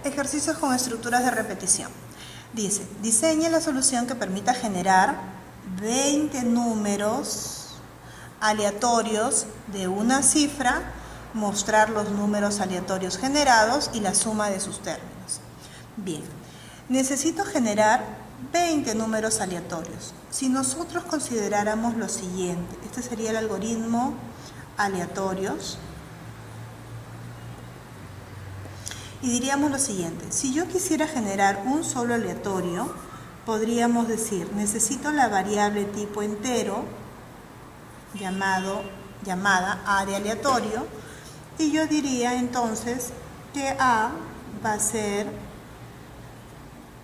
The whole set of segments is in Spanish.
Ejercicios con estructuras de repetición. Dice, diseñe la solución que permita generar 20 números aleatorios de una cifra, mostrar los números aleatorios generados y la suma de sus términos. Bien, necesito generar 20 números aleatorios. Si nosotros consideráramos lo siguiente, este sería el algoritmo aleatorios, y diríamos lo siguiente: si yo quisiera generar un solo aleatorio, podríamos decir, necesito la variable tipo entero, llamada A de aleatorio, y yo diría entonces que A va a ser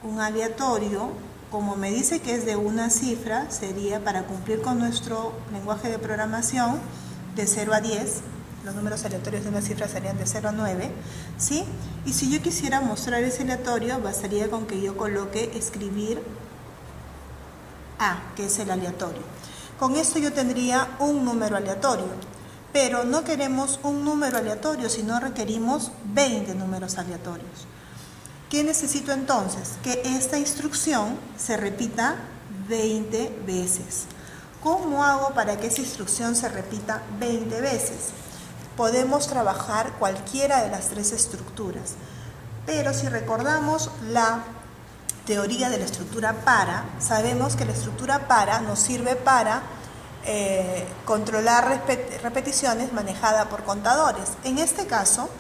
un aleatorio, como me dice que es de una cifra, sería, para cumplir con nuestro lenguaje de programación, de 0 a 10, los números aleatorios de una cifra serían de 0 a 9, ¿sí? Y si yo quisiera mostrar ese aleatorio, bastaría con que yo coloque escribir A, que es el aleatorio. Con esto yo tendría un número aleatorio, pero no queremos un número aleatorio, sino requerimos 20 números aleatorios. ¿Qué necesito entonces? Que esta instrucción se repita 20 veces. ¿Cómo hago para que esa instrucción se repita 20 veces? Podemos trabajar cualquiera de las tres estructuras, pero si recordamos la teoría de la estructura para, sabemos que la estructura para nos sirve para controlar repeticiones manejada por contadores. En este caso,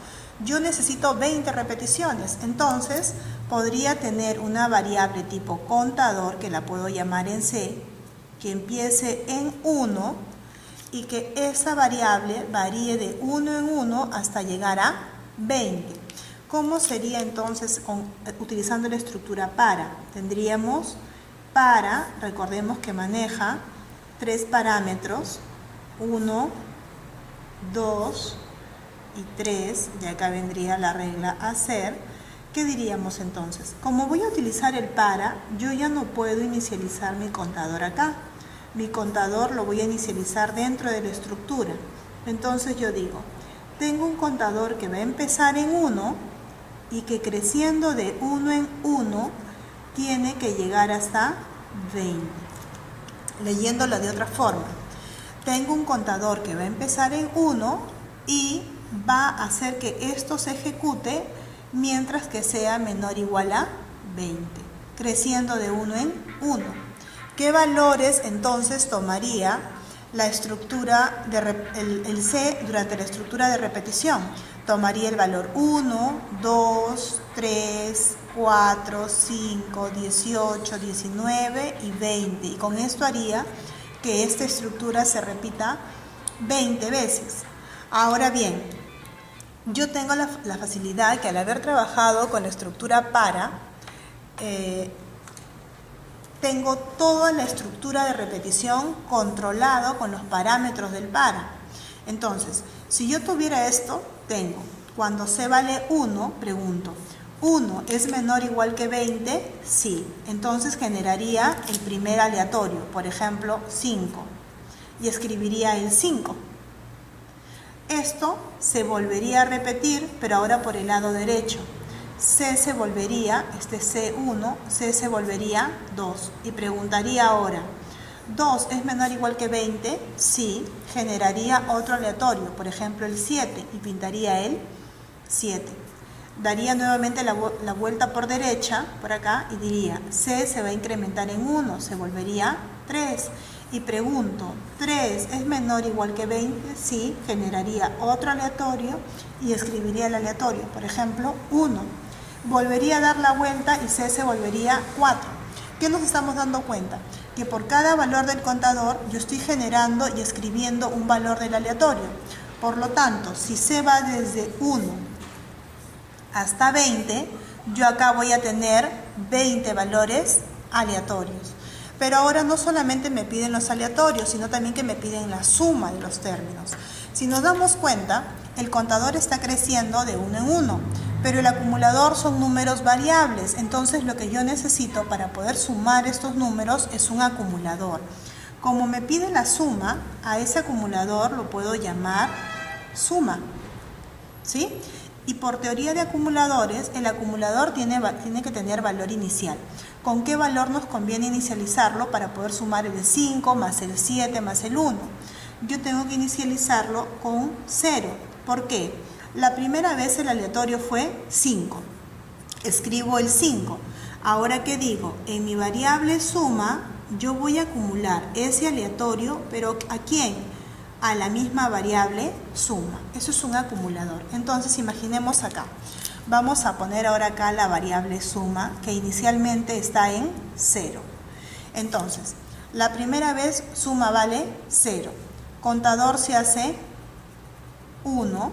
yo necesito 20 repeticiones, entonces podría tener una variable tipo contador, que la puedo llamar en C, que empiece en 1, y que esa variable varíe de 1 en 1 hasta llegar a 20. ¿Cómo sería entonces utilizando la estructura para? Tendríamos para, recordemos que maneja 3 parámetros, 1, 2 y 3, y acá vendría la regla hacer. ¿Qué diríamos entonces? Como voy a utilizar el para, yo ya no puedo inicializar mi contador acá. Mi contador lo voy a inicializar dentro de la estructura. Entonces yo digo, tengo un contador que va a empezar en 1 y que creciendo de 1 en 1 tiene que llegar hasta 20. Leyéndolo de otra forma, tengo un contador que va a empezar en 1 y va a hacer que esto se ejecute mientras que sea menor o igual a 20, creciendo de 1 en 1. ¿Qué valores entonces tomaría la estructura el C durante la estructura de repetición? Tomaría el valor 1, 2, 3, 4, 5, 18, 19 y 20. Y con esto haría que esta estructura se repita 20 veces. Ahora bien, yo tengo la facilidad que al haber trabajado con la estructura para, tengo toda la estructura de repetición controlado con los parámetros del para. Entonces, si yo tuviera esto, tengo, cuando C vale 1, pregunto, ¿1 es menor o igual que 20? Sí. Entonces generaría el primer aleatorio, por ejemplo, 5, y escribiría el 5. Esto se volvería a repetir, pero ahora por el lado derecho. C se volvería, C1, C se volvería 2. Y preguntaría ahora, ¿2 es menor o igual que 20? Sí, generaría otro aleatorio, por ejemplo el 7, y pintaría el 7. Daría nuevamente la vuelta por derecha, por acá, y diría, C se va a incrementar en 1, se volvería 3. Y pregunto, ¿3 es menor o igual que 20? Sí, generaría otro aleatorio y escribiría el aleatorio, por ejemplo, 1. Volvería a dar la vuelta y C se volvería 4. ¿Qué nos estamos dando cuenta? Que por cada valor del contador yo estoy generando y escribiendo un valor del aleatorio. Por lo tanto, si C va desde 1 hasta 20, yo acá voy a tener 20 valores aleatorios. Pero ahora no solamente me piden los aleatorios, sino también que me piden la suma de los términos. Si nos damos cuenta, el contador está creciendo de 1 en 1, pero el acumulador son números variables. Entonces lo que yo necesito para poder sumar estos números es un acumulador. Como me pide la suma, a ese acumulador lo puedo llamar suma, ¿sí? Y por teoría de acumuladores, el acumulador tiene que tener valor inicial. ¿Con qué valor nos conviene inicializarlo para poder sumar el 5 más el 7 más el 1? Yo tengo que inicializarlo con 0. ¿Por qué? La primera vez el aleatorio fue 5. Escribo el 5. Ahora, ¿qué digo? En mi variable suma, yo voy a acumular ese aleatorio, pero ¿a quién? A la misma variable suma. Eso es un acumulador. Entonces, imaginemos acá. Vamos a poner ahora acá la variable suma, que inicialmente está en 0. Entonces, la primera vez suma vale 0. Contador se hace 1.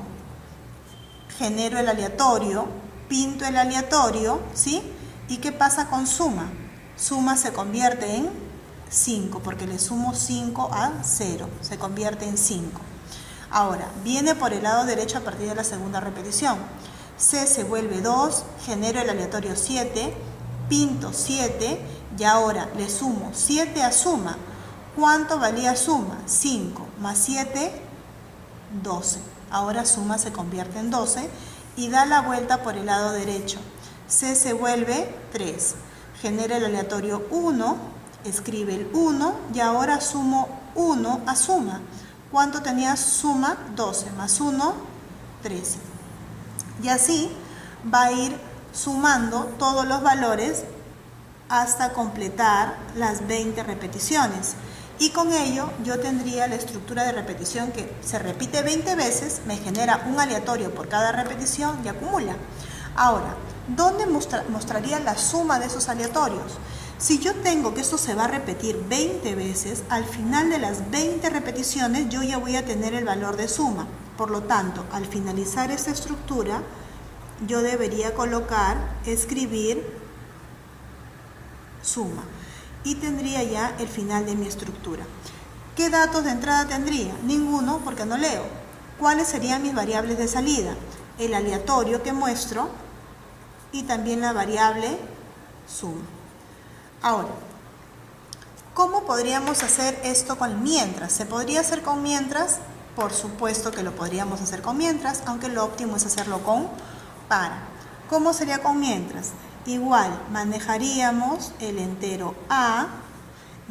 Genero el aleatorio, pinto el aleatorio, ¿sí? ¿Y qué pasa con suma? Suma se convierte en 5, porque le sumo 5 a 0, se convierte en 5. Ahora, viene por el lado derecho a partir de la segunda repetición. C se vuelve 2, genero el aleatorio 7, pinto 7 y ahora le sumo 7 a suma. ¿Cuánto valía suma? 5 más 7, 12. Ahora suma se convierte en 12 y da la vuelta por el lado derecho. C se vuelve 3. Genera el aleatorio 1, escribe el 1 y ahora sumo 1 a suma. ¿Cuánto tenía suma? 12 más 1, 13. Y así va a ir sumando todos los valores hasta completar las 20 repeticiones. Y con ello yo tendría la estructura de repetición que se repite 20 veces, me genera un aleatorio por cada repetición y acumula. Ahora, ¿dónde mostraría la suma de esos aleatorios? Si yo tengo que esto se va a repetir 20 veces, al final de las 20 repeticiones yo ya voy a tener el valor de suma. Por lo tanto, al finalizar esta estructura, yo debería escribir suma. Y tendría ya el final de mi estructura. ¿Qué datos de entrada tendría? Ninguno, porque no leo. ¿Cuáles serían mis variables de salida? El aleatorio que muestro y también la variable suma. Ahora, ¿cómo podríamos hacer esto con mientras? ¿Se podría hacer con mientras? Por supuesto que lo podríamos hacer con mientras, aunque lo óptimo es hacerlo con para. ¿Cómo sería con mientras? Igual, manejaríamos el entero A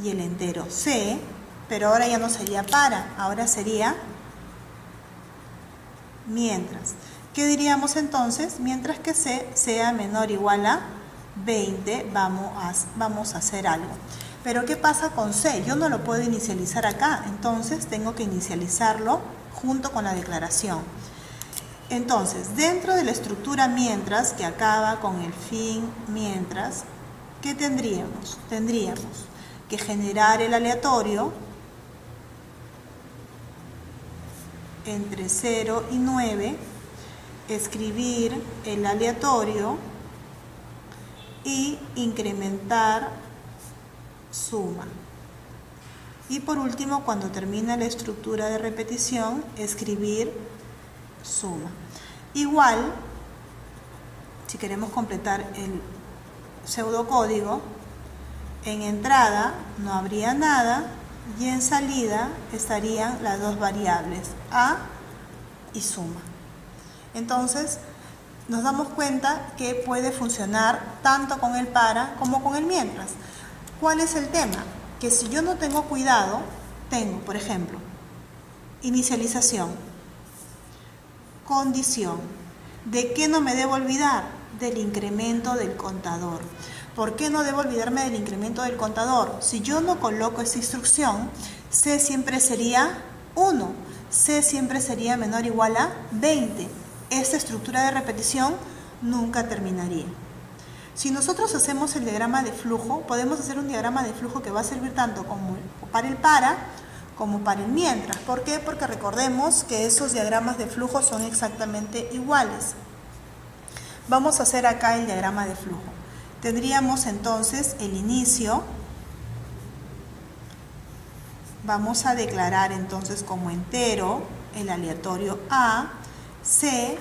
y el entero C, pero ahora ya no sería para, ahora sería mientras. ¿Qué diríamos entonces? Mientras que C sea menor o igual a 20, vamos a hacer algo. Pero ¿qué pasa con C? Yo no lo puedo inicializar acá, entonces tengo que inicializarlo junto con la declaración. Entonces, dentro de la estructura mientras, que acaba con el fin mientras, ¿qué tendríamos? Tendríamos que generar el aleatorio entre 0 y 9, escribir el aleatorio y incrementar suma. Y por último, cuando termina la estructura de repetición, escribir suma. Igual, si queremos completar el pseudocódigo, en entrada no habría nada y en salida estarían las dos variables A y suma. Entonces, nos damos cuenta que puede funcionar tanto con el para como con el mientras. ¿Cuál es el tema? Que si yo no tengo cuidado, tengo, por ejemplo, inicialización, condición. ¿De qué no me debo olvidar? Del incremento del contador. ¿Por qué no debo olvidarme del incremento del contador? Si yo no coloco esta instrucción, C siempre sería 1. C siempre sería menor o igual a 20. Esta estructura de repetición nunca terminaría. Si nosotros hacemos el diagrama de flujo, podemos hacer un diagrama de flujo que va a servir tanto como para el para como para el mientras. ¿Por qué? Porque recordemos que esos diagramas de flujo son exactamente iguales. Vamos a hacer acá el diagrama de flujo. Tendríamos entonces el inicio. Vamos a declarar entonces como entero el aleatorio A, C,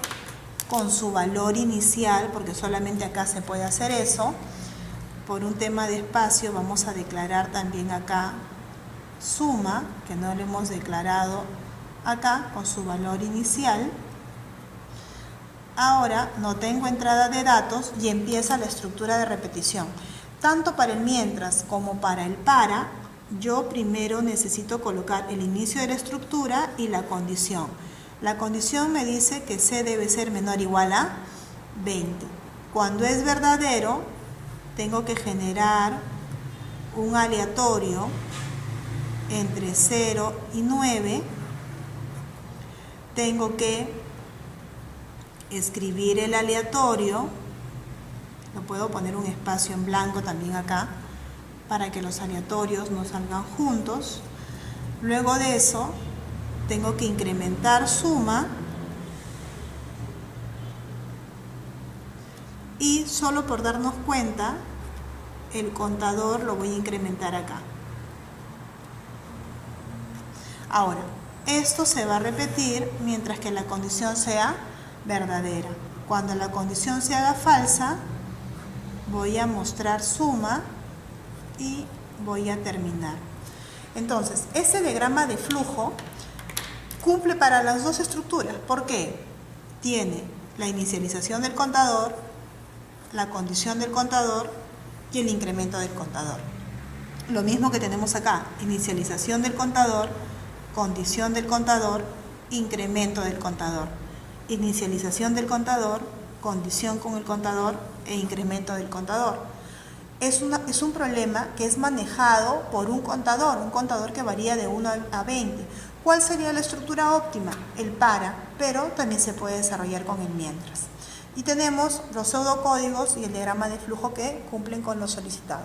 con su valor inicial, porque solamente acá se puede hacer eso. Por un tema de espacio vamos a declarar también acá suma, que no lo hemos declarado acá, con su valor inicial. Ahora no tengo entrada de datos y empieza la estructura de repetición. Tanto para el mientras como para el para, yo primero necesito colocar el inicio de la estructura y la condición. La condición me dice que C debe ser menor o igual a 20. Cuando es verdadero, tengo que generar un aleatorio entre 0 y 9. Tengo que escribir el aleatorio. Lo puedo poner un espacio en blanco también acá, para que los aleatorios no salgan juntos. Luego de eso, tengo que incrementar suma. Y solo por darnos cuenta, el contador lo voy a incrementar acá. Ahora, esto se va a repetir mientras que la condición sea verdadera. Cuando la condición se haga falsa, voy a mostrar suma y voy a terminar. Entonces, ese diagrama de flujo cumple para las dos estructuras. ¿Por qué? Tiene la inicialización del contador, la condición del contador y el incremento del contador. Lo mismo que tenemos acá, inicialización del contador, condición del contador, incremento del contador. Inicialización del contador, condición con el contador e incremento del contador. Es un problema que es manejado por un contador que varía de 1 a 20. ¿Cuál sería la estructura óptima? El para, pero también se puede desarrollar con el mientras. Y tenemos los pseudocódigos y el diagrama de flujo que cumplen con lo solicitado.